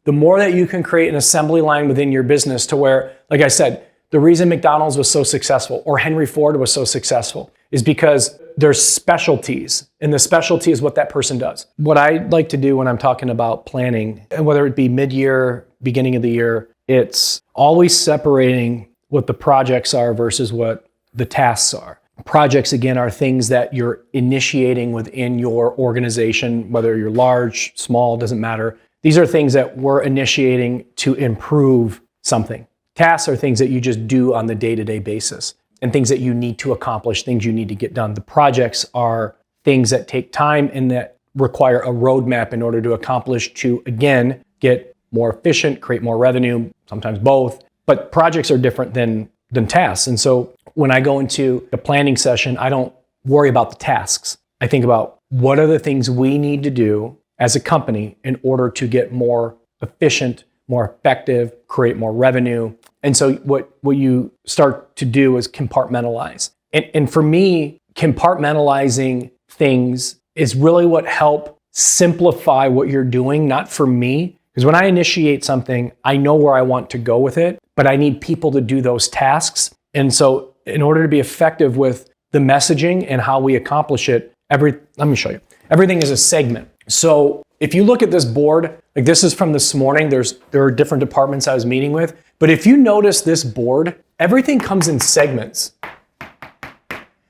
the more that you can create an assembly line within your business to where, like I said, the reason McDonald's was so successful or Henry Ford was so successful is because there's specialties, and the specialty is what that person does. What I like to do when I'm talking about planning, and whether it be mid-year, beginning of the year, it's always separating what the projects are versus what the tasks are. Projects, again, are things that you're initiating within your organization, whether you're large, small, doesn't matter. These are things that we're initiating to improve something. Tasks are things that you just do on the day-to-day basis and things that you need to accomplish, things you need to get done. The projects are things that take time and that require a roadmap in order to accomplish to, again, get more efficient, create more revenue, sometimes both. But projects are different than tasks. And so when I go into the planning session, I don't worry about the tasks. I think about what are the things we need to do as a company in order to get more efficient, more effective, create more revenue. And so what you start to do is compartmentalize. And for me, compartmentalizing things is really what help simplify what you're doing, not for me. Because when I initiate something, I know where I want to go with it, but I need people to do those tasks. And so in order to be effective with the messaging and how we accomplish it, let me show you. Everything is a segment. So if you look at this board, like this is from this morning, there are different departments I was meeting with, but if you notice this board, everything comes in segments.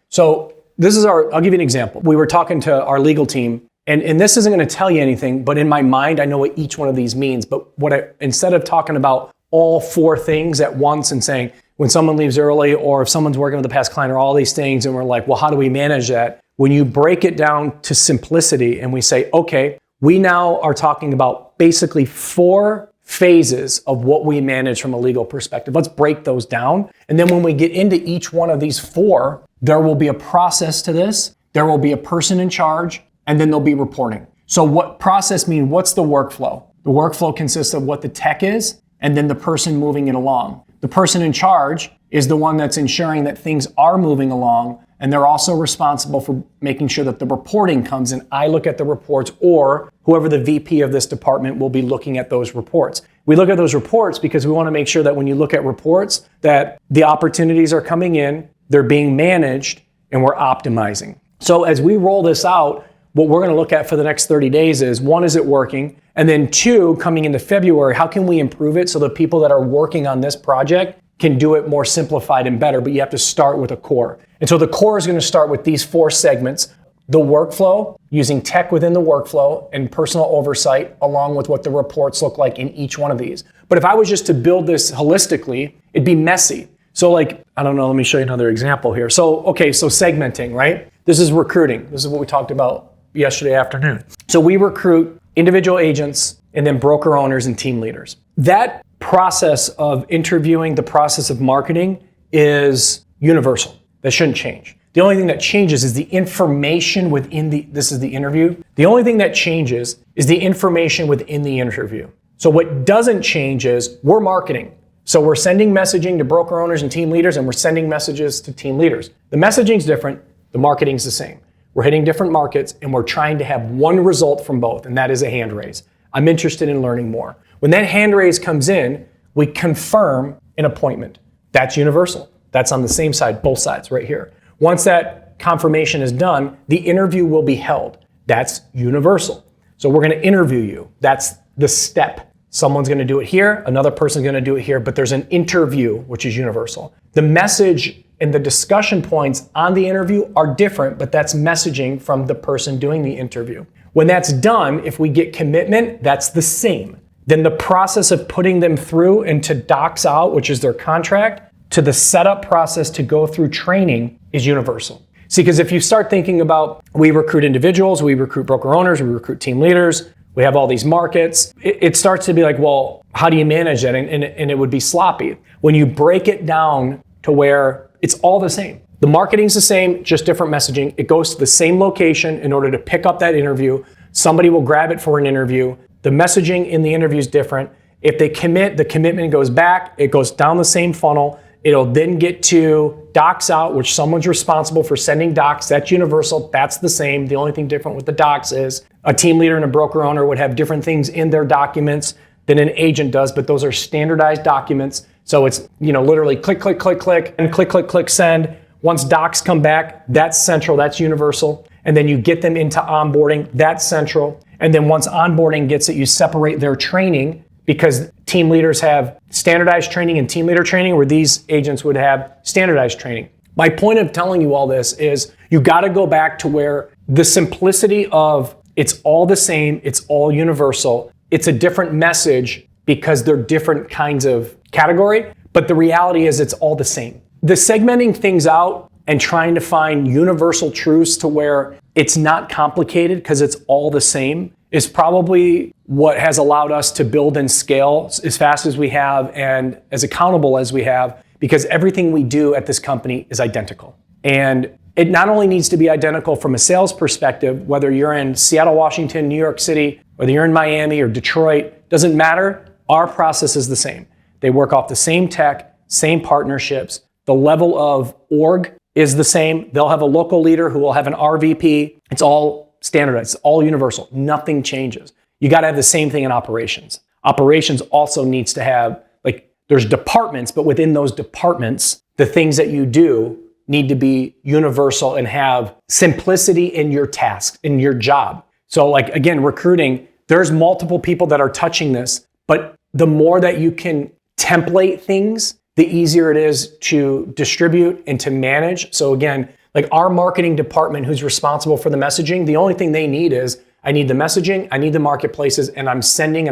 So I'll give you an example. We were talking to our legal team, and this isn't going to tell you anything, but in my mind, I know what each one of these means. But instead of talking about all four things at once and saying, when someone leaves early or if someone's working with a past client or all these things, and we're like, well, how do we manage that? When you break it down to simplicity and we say, okay, we now are talking about basically 4 phases of what we manage from a legal perspective. Let's break those down. And then when we get into each one of these 4, there will be a process to this. There will be a person in charge, and then there'll be reporting. So what process mean? What's the workflow? The workflow consists of what the tech is, and then the person moving it along. The person in charge is the one that's ensuring that things are moving along, and they're also responsible for making sure that the reporting comes in. I look at the reports, or whoever the VP of this department will be looking at those reports. We look at those reports because we want to make sure that when you look at reports, that the opportunities are coming in, they're being managed, and we're optimizing. So as we roll this out, what we're going to look at for the next 30 days is, 1, is it working? And then 2, coming into February, how can we improve it so the people that are working on this project can do it more simplified and better, but you have to start with a core. And so the core is going to start with these 4 segments: the workflow, using tech within the workflow and personal oversight, along with what the reports look like in each one of these. But if I was just to build this holistically, it'd be messy. So like, I don't know, let me show you another example here. So segmenting, right? This is recruiting. This is what we talked about yesterday afternoon. So we recruit individual agents and then broker owners and team leaders. That process of interviewing, the process of marketing is universal. That shouldn't change. The only thing that changes is the information within this is the interview. The only thing that changes is the information within the interview. So what doesn't change is we're marketing. So we're sending messaging to broker owners and team leaders, and we're sending messages to team leaders. The messaging's different, the marketing's the same. We're hitting different markets, and we're trying to have one result from both, and that is a hand raise. I'm interested in learning more. When that hand raise comes in, we confirm an appointment. That's universal. That's on the same side, both sides right here. Once that confirmation is done, the interview will be held. That's universal. So we're going to interview you. That's the step. Someone's going to do it here, another person's going to do it here, but there's an interview, which is universal. The message and the discussion points on the interview are different, but that's messaging from the person doing the interview. When that's done, if we get commitment, that's the same. Then the process of putting them through and to docs out, which is their contract, to the setup process to go through training is universal. See, because if you start thinking about, we recruit individuals, we recruit broker owners, we recruit team leaders, we have all these markets, it starts to be like, well, how do you manage that? And it would be sloppy. When you break it down to where it's all the same. The marketing's the same, just different messaging. It goes to the same location in order to pick up that interview. Somebody will grab it for an interview. The messaging in the interview is different. If they commit, the commitment goes back. It goes down the same funnel. It'll then get to docs out, which someone's responsible for sending docs. That's universal. That's the same. The only thing different with the docs is a team leader and a broker owner would have different things in their documents than an agent does, but those are standardized documents. So it's, literally click, click, click, click, and click, click, click, send. Once docs come back, that's central, that's universal. And then you get them into onboarding, that's central. And then once onboarding gets it, you separate their training, because team leaders have standardized training and team leader training, where these agents would have standardized training. My point of telling you all this is you got to go back to where the simplicity of it's all the same, it's all universal. It's a different message because they're different kinds of category, but the reality is it's all the same. The segmenting things out and trying to find universal truths to where it's not complicated because it's all the same is probably what has allowed us to build and scale as fast as we have and as accountable as we have, because everything we do at this company is identical. And it not only needs to be identical from a sales perspective, whether you're in Seattle, Washington, New York City, whether you're in Miami or Detroit, doesn't matter. Our process is the same. They work off the same tech, same partnerships. The level of org is the same. They'll have a local leader who will have an RVP. It's all standardized, it's all universal. Nothing changes. You got to have the same thing in operations. Operations also needs to have, there's departments, but within those departments, the things that you do need to be universal and have simplicity in your task, in your job. So again, recruiting, there's multiple people that are touching this, but the more that you can template things, the easier it is to distribute and to manage. So again, our marketing department who's responsible for the messaging, the only thing they need is, I need the messaging, I need the marketplaces, and I'm sending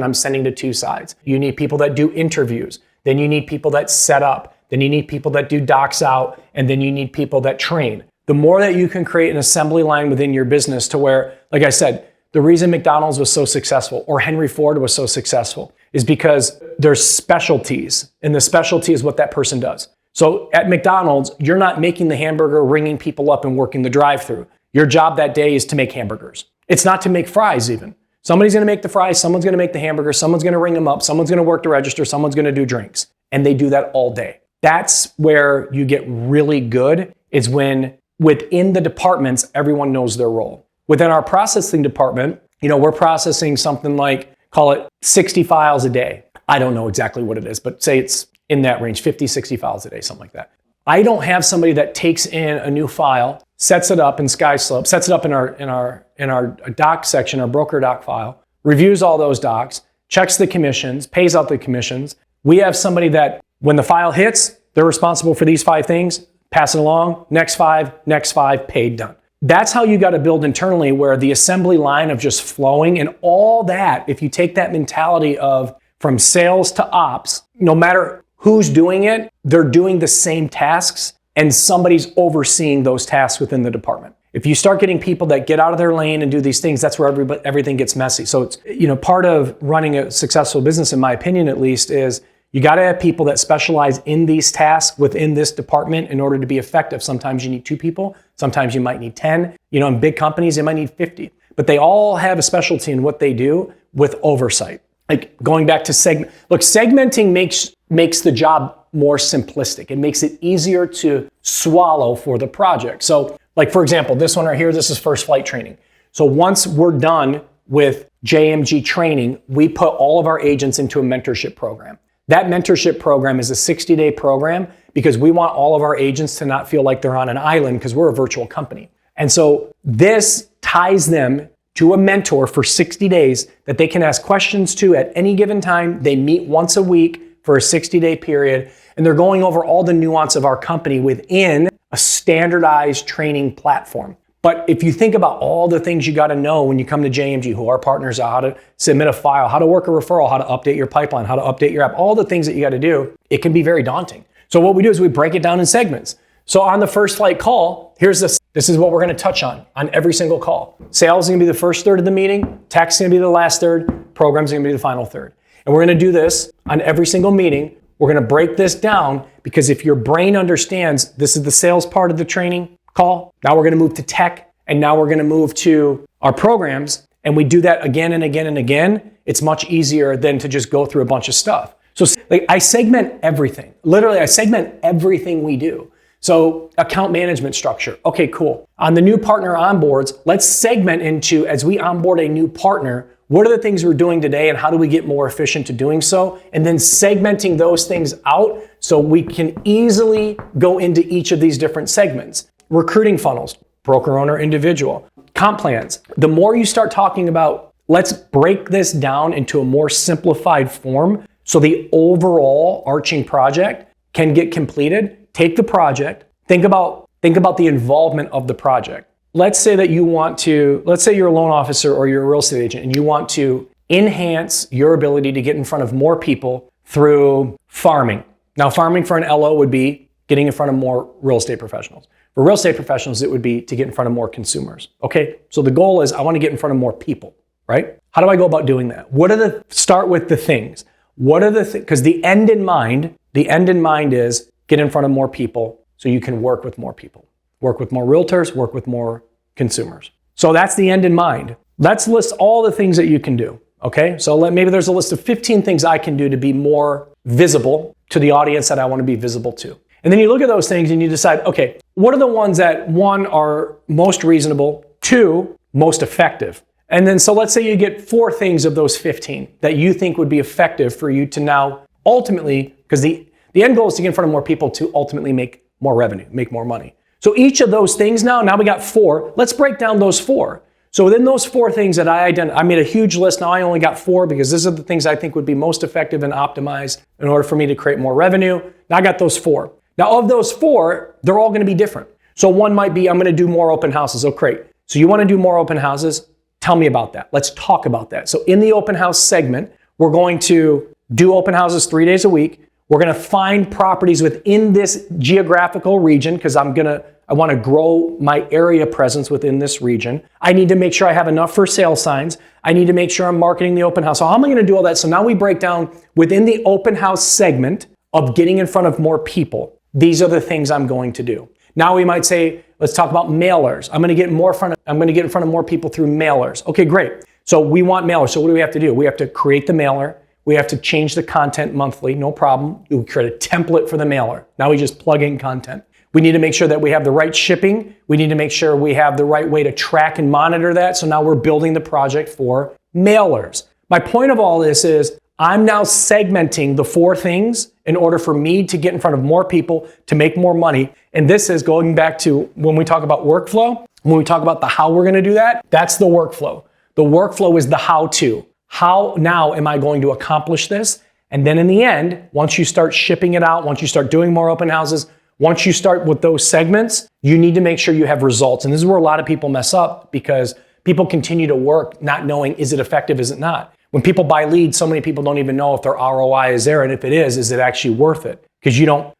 to two sides. You need people that do interviews. Then you need people that set up. Then you need people that do docs out. And then you need people that train. The more that you can create an assembly line within your business to where, like I said, the reason McDonald's was so successful or Henry Ford was so successful is because there's specialties, and the specialty is what that person does. So at McDonald's, you're not making the hamburger, ringing people up and working the drive-thru. Your job that day is to make hamburgers. It's not to make fries even. Somebody's going to make the fries, someone's going to make the hamburger, someone's going to ring them up, someone's going to work the register, someone's going to do drinks. And they do that all day. That's where you get really good, is when within the departments, everyone knows their role. Within our processing department, we're processing something like, call it 60 files a day. I don't know exactly what it is, but say it's in that range, 50, 60 files a day, something like that. I don't have somebody that takes in a new file, sets it up in SkySlope, sets it up in our doc section, our broker doc file, reviews all those docs, checks the commissions, pays out the commissions. We have somebody that when the file hits, they're responsible for these 5 things, pass it along, next 5, paid, done. That's how you got to build internally, where the assembly line of just flowing and all that, if you take that mentality of from sales to ops, no matter who's doing it, they're doing the same tasks and somebody's overseeing those tasks within the department. If you start getting people that get out of their lane and do these things, that's where everything gets messy. So it's, part of running a successful business, in my opinion at least, is you got to have people that specialize in these tasks within this department in order to be effective. Sometimes you need 2 people, sometimes you might need 10. In big companies, they might need 50. But they all have a specialty in what they do with oversight. Going back to segmenting makes the job more simplistic. It makes it easier to swallow for the project. So for example, this one right here, this is first flight training. So once we're done with JMG training, we put all of our agents into a mentorship program. That mentorship program is a 60-day program because we want all of our agents to not feel like they're on an island, because we're a virtual company. And so this ties them to a mentor for 60 days that they can ask questions to at any given time. They meet once a week for a 60-day period, and they're going over all the nuance of our company within a standardized training platform. But if you think about all the things you got to know when you come to JMG, who our partners are, how to submit a file, how to work a referral, how to update your pipeline, how to update your app, all the things that you got to do, it can be very daunting. So what we do is we break it down in segments. So on the first flight call, this is what we're going to touch on every single call. Sales is going to be the first third of the meeting, tech is going to be the last third, programs are going to be the final third. And we're going to do this on every single meeting. We're going to break this down, because if your brain understands this is the sales part of the training call, now we're going to move to tech, and now we're going to move to our programs, and we do that again and again and again, it's much easier than to just go through a bunch of stuff. So I segment everything. Literally, I segment everything we do. So account management structure. Okay, cool. On the new partner onboards, let's segment into, as we onboard a new partner, what are the things we're doing today and how do we get more efficient to doing so? And then segmenting those things out so we can easily go into each of these different segments. Recruiting funnels, broker, owner, individual, comp plans. The more you start talking about, let's break this down into a more simplified form so the overall arching project can get completed. Take the project, think about the involvement of the project. Let's say that let's say you're a loan officer or you're a real estate agent and you want to enhance your ability to get in front of more people through farming. Now, farming for an LO would be getting in front of more real estate professionals. For real estate professionals, it would be to get in front of more consumers. Okay, so the goal is I want to get in front of more people, right? How do I go about doing that? Start with the things. What are the things? Because the end in mind is get in front of more people so you can work with more people. Work with more realtors, work with more consumers. So that's the end in mind. Let's list all the things that you can do, okay? So maybe there's a list of 15 things I can do to be more visible to the audience that I want to be visible to. And then you look at those things and you decide, okay, what are the ones that, one, are most reasonable, two, most effective? And then so let's say you get 4 things of those 15 that you think would be effective for you to now ultimately, because the end goal is to get in front of more people to ultimately make more revenue, make more money. So each of those things now we got 4. Let's break down those 4. So within those 4 things that I identified, I made a huge list. Now I only got 4 because these are the things I think would be most effective and optimized in order for me to create more revenue. Now I got those 4. Now of those 4, they're all going to be different. So one might be, I'm going to do more open houses. Oh, great. So you want to do more open houses? Tell me about that. Let's talk about that. So in the open house segment, we're going to do open houses 3 days a week. We're going to find properties within this geographical region because I want to grow my area presence within this region. I need to make sure I have enough for sale signs. I need to make sure I'm marketing the open house. So how am I going to do all that? So now we break down within the open house segment of getting in front of more people. These are the things I'm going to do. Now we might say, let's talk about mailers. I'm going to get in front of more people through mailers. Okay, great. So we want mailers. So what do we have to do? We have to create the mailer. We have to change the content monthly, no problem. We create a template for the mailer. Now we just plug in content. We need to make sure that we have the right shipping. We need to make sure we have the right way to track and monitor that. So now we're building the project for mailers. My point of all this is I'm now segmenting the 4 things in order for me to get in front of more people to make more money. And this is going back to when we talk about workflow, when we talk about the how we're going to do that, that's the workflow. The workflow is the how-to. How now am I going to accomplish this? And then in the end, once you start shipping it out, once you start doing more open houses, once you start with those segments, you need to make sure you have results. And this is where a lot of people mess up because people continue to work not knowing, is it effective, is it not? When people buy leads, so many people don't even know if their ROI is there. And if it is it actually worth it? Because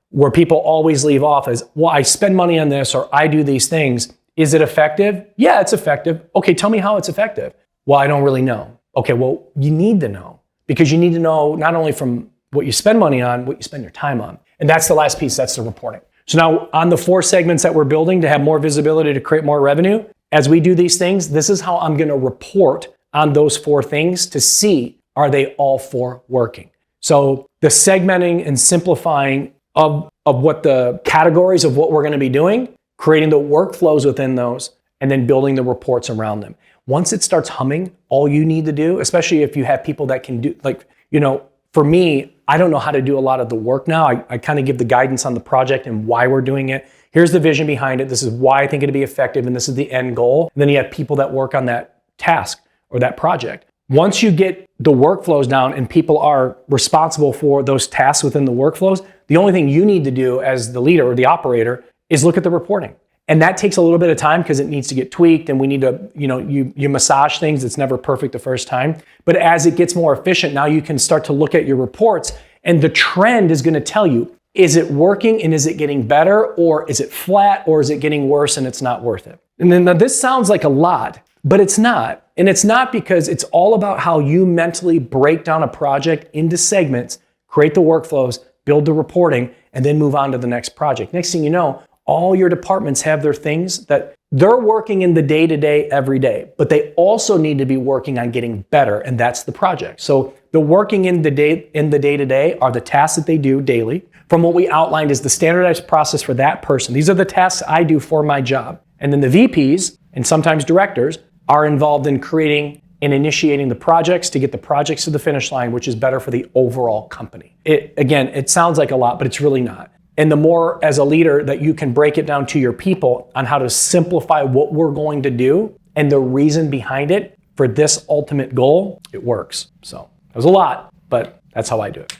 where people always leave off is, well, I spend money on this or I do these things. Is it effective? Yeah, it's effective. Okay, tell me how it's effective. Well, I don't really know. Okay, well, you need to know because you need to know not only from what you spend money on, what you spend your time on. And that's the last piece, that's the reporting. So now on the 4 segments that we're building to have more visibility, to create more revenue, as we do these things, this is how I'm going to report on those 4 things to see, are they all 4 working? So the segmenting and simplifying of what the categories of what we're going to be doing, creating the workflows within those, and then building the reports around them. Once it starts humming, all you need to do, especially if you have people that can do, for me, I don't know how to do a lot of the work now. I kind of give the guidance on the project and why we're doing it. Here's the vision behind it. This is why I think it'd be effective, and this is the end goal. And then you have people that work on that task or that project. Once you get the workflows down and people are responsible for those tasks within the workflows, the only thing you need to do as the leader or the operator is look at the reporting. And that takes a little bit of time because it needs to get tweaked and we need to, you massage things. It's never perfect the first time. But as it gets more efficient, now you can start to look at your reports and the trend is going to tell you, is it working and is it getting better, or is it flat, or is it getting worse and it's not worth it? And then now this sounds like a lot, but it's not. And it's not because it's all about how you mentally break down a project into segments, create the workflows, build the reporting, and then move on to the next project. Next thing you know, all your departments have their things that they're working in the day-to-day every day, but they also need to be working on getting better, and that's the project. So the working in the day-to-day are the tasks that they do daily. From what we outlined is the standardized process for that person. These are the tasks I do for my job. And then the VPs and sometimes directors are involved in creating and initiating the projects to get the projects to the finish line, which is better for the overall company. Again, it sounds like a lot, but it's really not. And the more as a leader that you can break it down to your people on how to simplify what we're going to do and the reason behind it for this ultimate goal, it works. So it was a lot, but that's how I do it.